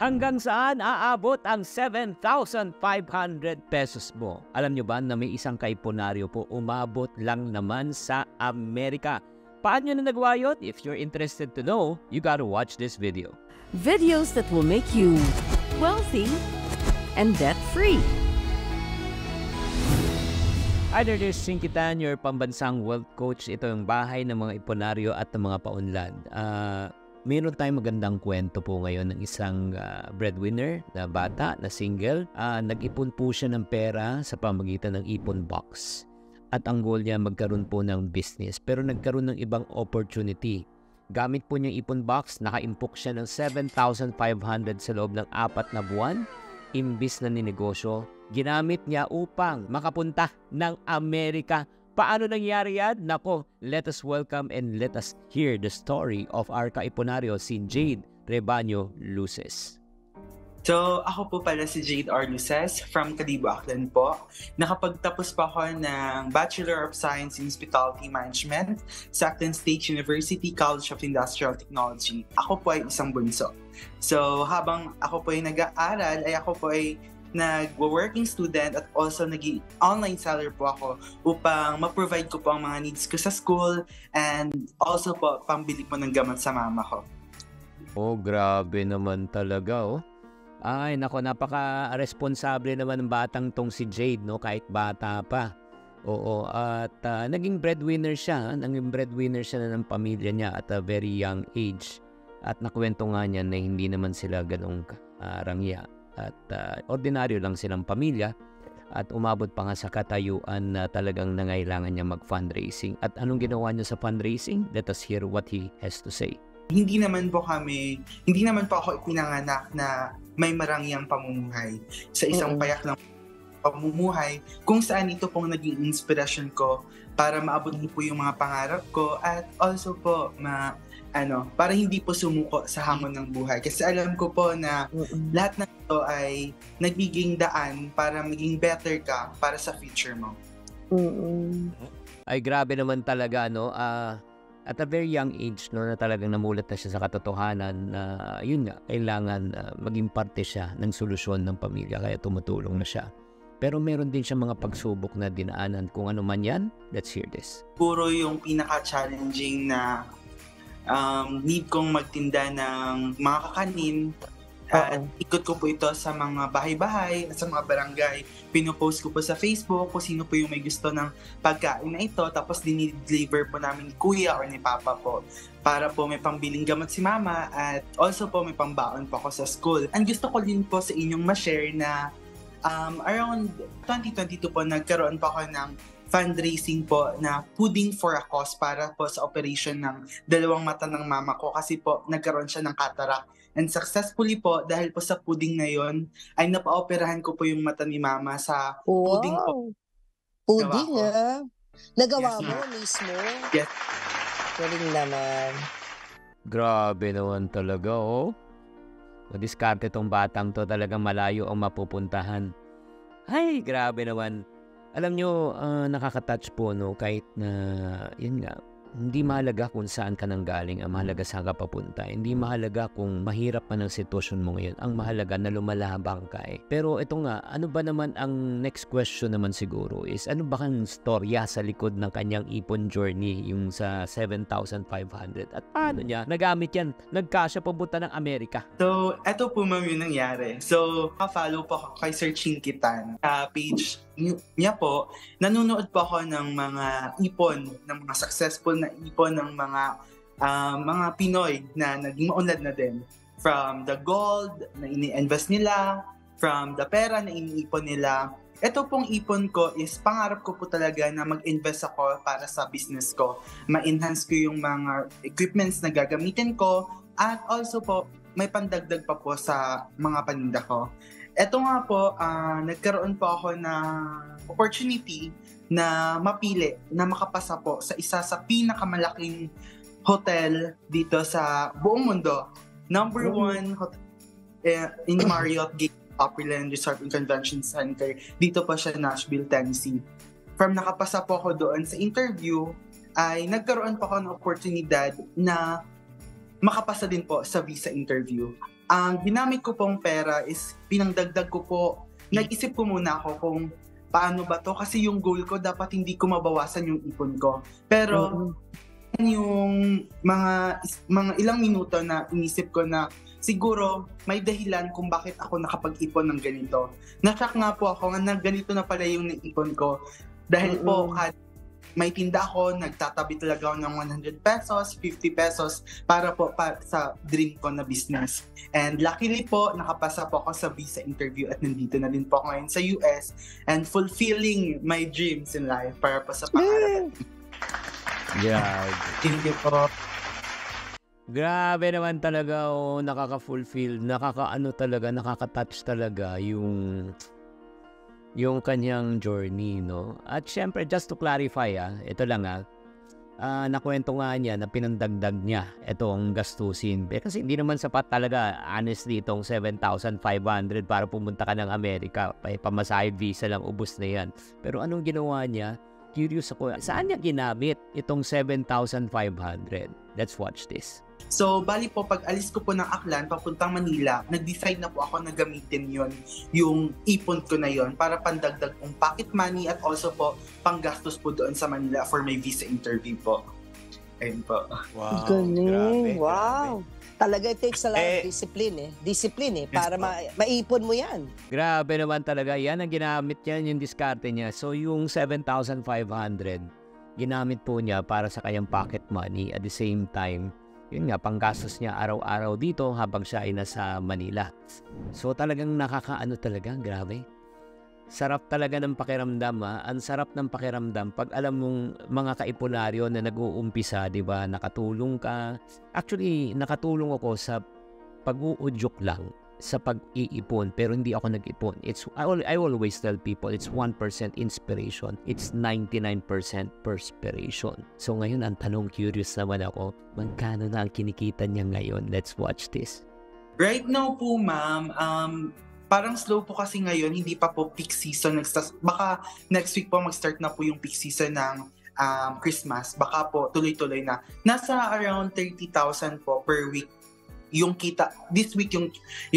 Hanggang saan aabot ang 7,500 pesos mo? Alam nyo ba na may isang kaipunaryo po umabot lang naman sa Amerika? Paano na nagawa yun? If you're interested to know, you gotta watch this video. Videos that will make you wealthy and debt-free. Hi there, this is Singkitan, your pambansang wealth coach. Ito yung bahay ng mga ipunaryo at ng mga paunlad. Meron tayong magandang kwento po ngayon ng isang breadwinner na bata, na single. Nag-ipon po siya ng pera sa pamagitan ng ipon box. At ang goal niya magkaroon po ng business. Pero nagkaroon ng ibang opportunity. Gamit po niyang ipon box, nakaimpok siya ng 7,500 sa loob ng 4 na buwan. Imbis na ninegosyo, ginamit niya upang makapunta ng Amerika. Paano nangyari yan? Nako, let us welcome and let us hear the story of our kaipunaryo, si Jade Rebaño Luces. So, ako po pala si Jade R. Luces from Kalibo, Aklan po. Nakapagtapos pa ako ng Bachelor of Science in Hospitality Management sa Aklan State University College of Industrial Technology. Ako po ay isang bunso. So, habang ako po ay nag-aaral, ay ako po ay nag-working student at also nag-online seller po ako upang ma-provide ko po ang mga needs ko sa school and also po pambili po ng gamot sa mama ko. Oh, grabe naman talaga, oh. Ay, nako, napaka-responsable naman ng batang tong si Jade, no? Kahit bata pa. Oo, at naging breadwinner siya na ng pamilya niya at a very young age. At nakwento nga niya na hindi naman sila ganong rangya. At ordinaryo lang silang pamilya at umabot pa nga sa katayuan na talagang nangailangan niya mag-fundraising. At anong ginawa niya sa fundraising? Let us hear what he has to say. Hindi naman po ako ipinanganak na may marangyang pamumuhay sa isang payak ng pamumuhay kung saan ito pong naging inspirasyon ko para maabot niyo po yung mga pangarap ko at also po para hindi po sumuko sa hamon ng buhay. Kasi alam ko po na lahat ng ito ay nagbiging daan para maging better ka para sa future mo. Ay, grabe naman talaga, no? At a very young age, no, na talagang namulat na siya sa katotohanan na yun nga, kailangan maging parte siya ng solusyon ng pamilya, kaya tumutulong na siya. Pero meron din siya mga pagsubok na dinaanan. Kung ano man yan, let's hear this. Puro yung pinaka-challenging na need kong magtinda ng mga kakanin. Ikot ko po ito sa mga bahay-bahay at sa mga barangay. Pinopost ko po sa Facebook kung sino po yung may gusto ng pagkain na ito. Tapos dinideliver po namin ni Kuya or ni Papa po para po may pambiling gamot si Mama at also po may pambaon po ako sa school. Ang gusto ko din po sa inyong ma-share na around 2022 po nagkaroon po ako ng fundraising po na Pudding for a Cause para po sa operation ng dalawang mata ng mama ko kasi po nagkaroon siya ng cataract. And successfully po, dahil po sa pudding na yon ay napa-operahan ko po yung mata ni mama sa pudding po. Pudding Nagawa Yes, mo mismo? Yes. Galing naman. Grabe naman talaga, oh. Madiskarte tong batang to, talagang malayo ang mapupuntahan. Ay, grabe naman. Alam nyo, nakaka-touch po, no, kahit na, yun nga, hindi mahalaga kung saan ka nang galing, ang mahalaga saan ka papunta. Hindi mahalaga kung mahirap man ang sitwasyon mo ngayon. Ang mahalaga na lumalabang ka eh. Pero ito nga, ano ba naman ang next question naman siguro is, ano ba kang storya sa likod ng kanyang ipon journey, yung sa 7,500? At paano niya nagamit yan? Nagkasya papunta ng Amerika. So, eto po ma'am yung nangyari. So, follow po ako kay Sir Singkitan. Page niya po, nanonood po ako ng mga ipon, ng mga successful na ipon ng mga Pinoy na naging maunlad na din. From the gold na ini-invest nila, from the pera na iniipon nila. Ito pong ipon ko is pangarap ko po talaga na mag-invest ako para sa business ko. Ma-enhance ko yung mga equipments na gagamitin ko at also po may pandagdag pa po sa mga paninda ko. Ito nga po, nagkaroon po ako ng opportunity na mapili, na makapasa po sa isa sa pinakamalaking hotel dito sa buong mundo. Number 1 hotel in Marriott Gate Opryland Resort and Convention Center. Dito po siya, Nashville, Tennessee. From nakapasa po ako doon sa interview, ay nagkaroon po ako ng oportunidad na makapasa din po sa visa interview. ang ginamit ko pong pera is pinangdagdag ko po. Nag-isip ko muna ako kung paano ba to kasi yung goal ko dapat hindi ko mabawasan yung ipon ko. Pero yung mga ilang minuto na inisip ko na siguro may dahilan kung bakit ako nakapag-ipon ng ganito. Na-shock nga po ako na ganito na pala yung naipon ko. Dahil po may tinda ako, nagtatabi talaga ako ng 100 pesos, 50 pesos para po sa dream ko na business. And luckily po, nakapasa po ako sa visa interview at nandito na din po ako ngayon sa US and fulfilling my dreams in life para po sa pangarap. Yeah. Thank you po. Grabe naman talaga, nakaka-fulfill, nakaka-touch talaga yung kanyang journey, no? At syempre, just to clarify, ito lang nakwento nga niya na pinandagdag niya itong gastusin. Kasi hindi naman sapat talaga, honestly, itong 7,500 para pumunta ka ng Amerika. Pamasahe visa lang, ubos na yan. Pero anong ginawa niya? Curious ako, saan niya ginamit itong 7,500? Let's watch this. So, bali po, pag alis ko po ng Aklan, papuntang Manila, nag-decide na po ako na gamitin yung ipon ko na yon para pandagdag kong pocket money at also po, panggastos po doon sa Manila for my visa interview po. Ayun po. Wow. Galing. Wow. Talaga, it takes a lot of discipline para maipon mo yan. Grabe naman talaga. Yan ang ginamit niya, yung diskarte niya. So, yung 7,500, ginamit po niya para sa kanyang pocket money. At the same time, yun nga, panggastos niya araw-araw dito habang siya ay nasa Manila. So talagang nakakaano talaga, grabe. Sarap talaga ng pakiramdam, Ang sarap ng pakiramdam pag alam mong mga kaipunaryo na nag-uumpisa, di ba? Nakatulong ka. Actually, nakatulong ako sa pag-uudyok lang sa pag-iipon, pero hindi ako nag-ipon. I always tell people, it's 1% inspiration, it's 99% perspiration. So ngayon, ang tanong, curious naman ako, magkano na ang kinikita niya ngayon? Let's watch this. Right now po, ma'am, parang slow po kasi ngayon, hindi pa po peak season. Baka next week po mag-start na po yung peak season ng Christmas. Baka po tuloy-tuloy na. Nasa around 30,000 po per week yung kita. This week yung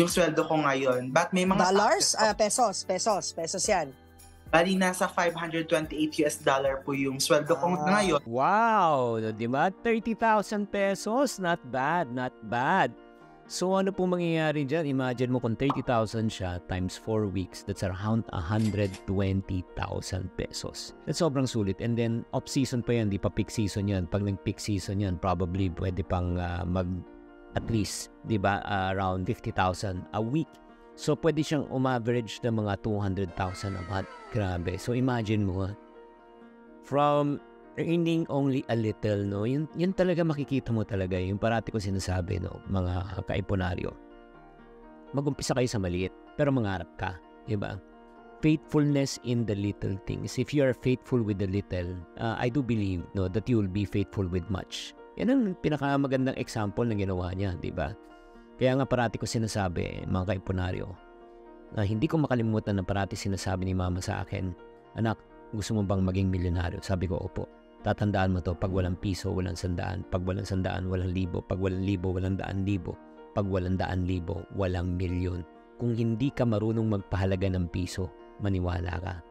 sweldo ko ngayon. But may mga dollars? Pesos yan. Bali, nasa $528 po yung sweldo ko ngayon. Wow! Diba? 30,000 pesos. Not bad, not bad. So ano po mangyayari dyan? Imagine mo kung 30,000 siya times 4 weeks, that's around 120,000 pesos. That's sobrang sulit. And then, off-season pa yan, di pa peak season yan. Pag nag-peak season yan, probably pwede pang at least, di ba, around 50,000 a week. So, pwede siyang umaverage ng mga 200,000 a month. Grabe. So, imagine mo, from earning only a little, no? Yun talaga makikita mo talaga. Yung parati ko sinasabi, no? Mga kaipunaryo. Mag-umpisa kayo sa maliit, pero mangarap ka. Diba? Faithfulness in the little things. If you are faithful with the little, I do believe, no, that you will be faithful with much. Yan ang pinakamagandang example na ginawa niya, di ba? Kaya nga parati ko sinasabi, mga kaipunaryo, na hindi ko makalimutan na parati sinasabi ni mama sa akin, anak, gusto mo bang maging milyonaryo? Sabi ko, opo. Tatandaan mo to, pag walang piso, walang sandaan. Pag walang sandaan, walang libo. Pag walang libo, walang daan libo. Pag walang daan libo, walang milyon. Kung hindi ka marunong magpahalaga ng piso, maniwala ka.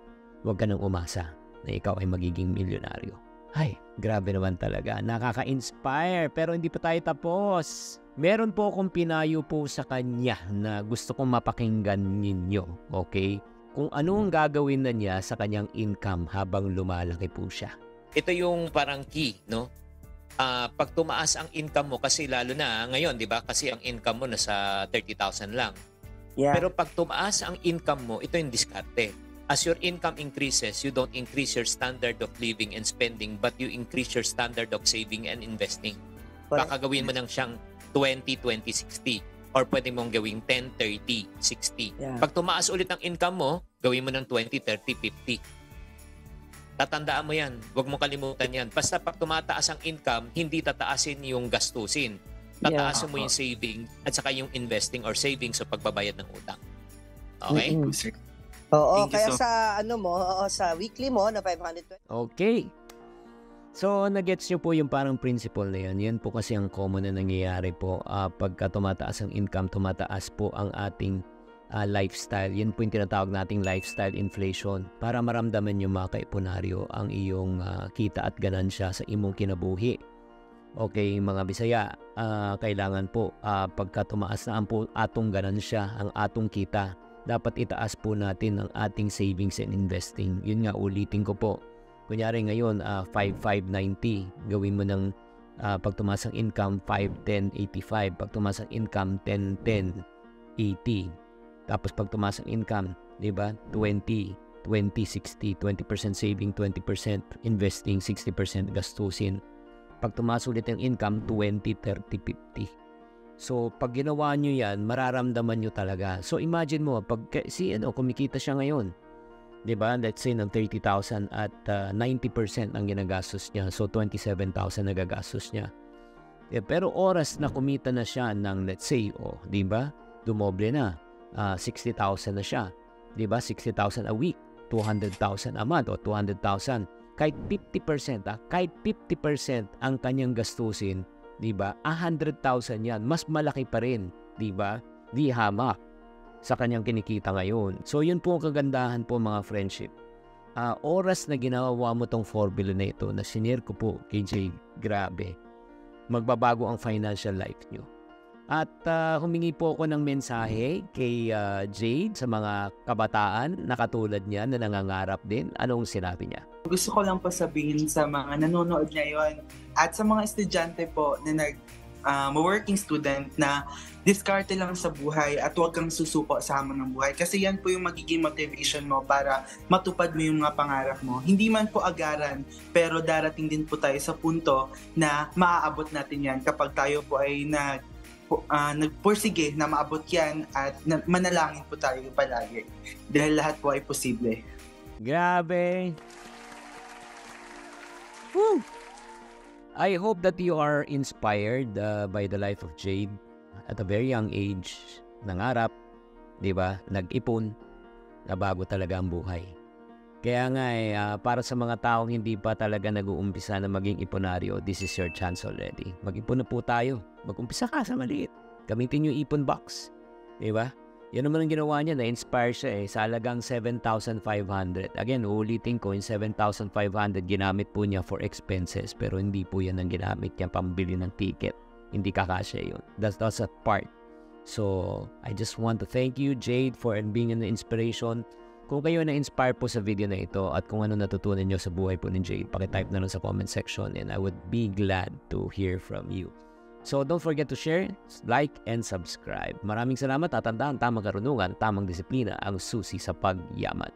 Huwag ka nang umasa na ikaw ay magiging milyonaryo. Ay, grabe naman talaga. Nakaka-inspire. Pero hindi pa tayo tapos. Meron po akong pinayo po sa kanya na gusto kong mapakinggan ninyo. Okay? Kung ano ang gagawin na niya sa kanyang income habang lumalaki po siya. Ito yung parang key, no? Pag tumaas ang income mo, kasi lalo na ngayon, di ba? Kasi ang income mo nasa 30,000 lang. Yeah. Pero pag tumaas ang income mo, ito yung diskarte. As your income increases, you don't increase your standard of living and spending, but you increase your standard of saving and investing. Baka gawin mo nang siyang 20-20-60. Or pwede mong gawing 10-30-60. Yeah. Pag tumaas ulit ang income mo, gawin mo ng 20-30-50. Tatandaan mo yan. Huwag mong kalimutan yan. Basta pag tumataas ang income, hindi tataasin yung gastusin. Tataasin mo yung saving at saka yung investing or saving sa pagbabayad ng utang. Okay? Oo, kaya sa sa weekly mo na 520. Okay. So, nagets nyo po yung parang principle na yan. Yan po kasi ang common na nangyayari po. Pagka tumataas ang income, tumataas po ang ating lifestyle. Yan po yung tinatawag nating lifestyle inflation. Para maramdaman nyo mga kaipunaryo ang iyong kita at ganansya sa imong kinabuhi. Okay, mga Bisaya, kailangan po pagka tumaas na ang po atong ganansya, ang atong kita, dapat itaas po natin ang ating savings and investing. Yun nga, ulitin ko po. Kunyari ngayon, 5,590. Gawin mo ng pag tumaas ang income, 5,1085. Pag tumaas ang income, 10,1080. Tapos pag tumaas ang income, di ba? 20, 60. 20% saving, 20% investing, 60% gastusin. Pag tumaas ulit ang income, 20, 30, 50. So, pag ginawa nyo yan, mararamdaman nyo talaga. So, imagine mo, pag kumikita siya ngayon, diba? Let's say ng 30,000 at 90% ang ginagastos niya. So 27,000 nagagastos niya. Pero oras na kumita na siya ng let's say, diba? Dumoble na. 60,000 na siya. Diba? 60,000 a week. 200,000 a month o 200,000. Kahit 50%, kahit 50% ang kanyang gastusin, diba? 100,000 yan. Mas malaki pa rin. Diba? Di hamak sa kanyang kinikita ngayon. So, yun po ang kagandahan po mga friendship. Oras na ginawa mo tong formula na ito, na sinare ko po kay Jade, grabe. Magbabago ang financial life nyo. At humingi po ako ng mensahe kay Jade sa mga kabataan na katulad niya na nangangarap din. Anong sinabi niya? Gusto ko lang po sabihin sa mga nanonood ngayon at sa mga estudyante po na working student na diskarte lang sa buhay at huwag kang susuko sa hamon ng buhay. Kasi yan po yung magiging motivation mo para matupad mo yung mga pangarap mo. Hindi man po agaran, pero darating din po tayo sa punto na maaabot natin yan kapag tayo po ay nagpursige na maabot yan at manalangin po tayo palagi. Dahil lahat po ay posible. Grabe! Woo! I hope that you are inspired by the life of Jade. At a very young age, nangarap, di ba? Nag-ipon, na bago talaga ang buhay. Kaya nga para sa mga taong hindi pa talaga nag-uumpisa na maging iponaryo, this is your chance already. Mag-ipon na po tayo. Mag-umpisa ka sa maliit. Gamitin yung ipon box. Di ba? Yan naman ang ginawa niya, na-inspire siya sa halagang 7,500. Again, uulitin ko, yung 7,500 ginamit po niya for expenses, pero hindi po yan ang ginamit niya pambili ng ticket. Hindi kakasya yun. That's a part. So, I just want to thank you, Jade, for being an inspiration. Kung kayo na-inspire po sa video na ito at kung ano natutunan nyo sa buhay po ni Jade, pakitype na lang sa comment section and I would be glad to hear from you. So, don't forget to share, like, and subscribe. Maraming salamat at tandaan, tamang karunungan, tamang disiplina ang susi sa pagyaman.